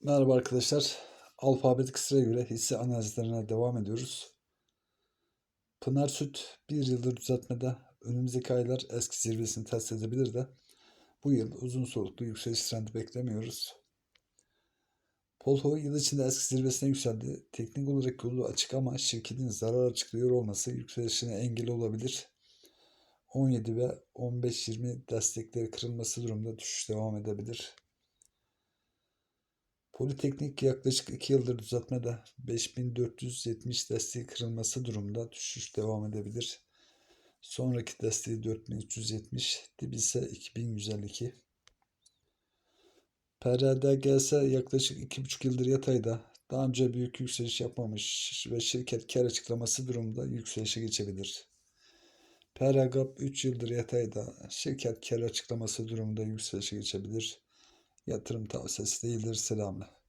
Merhaba arkadaşlar. Alfabetik sıraya göre hisse analizlerine devam ediyoruz. Pınar Süt bir yıldır düzeltmede, önümüzdeki aylar eski zirvesini test edebilir de bu yıl uzun soluklu yükseliş trendi beklemiyoruz. Polho yıl içinde eski zirvesine yükseldi. Teknik olarak yolu açık ama şirketin zarar açıklıyor olması yükselişine engel olabilir. 17 ve 15-20 destekleri kırılması durumunda düşüş devam edebilir. Politeknik yaklaşık 2 yıldır düzeltmede, 5470 desteği kırılması durumunda düşüş devam edebilir. Sonraki desteği 4370, dibi ise 2152. PRDGS yaklaşık 2,5 yıldır yatayda, daha önce büyük yükseliş yapmamış ve şirket kar açıklaması durumunda yükselişe geçebilir. PRGAP 3 yıldır yatayda, şirket kar açıklaması durumunda yükselişe geçebilir. Yatırım tavsiyesi değildir. Selamlar.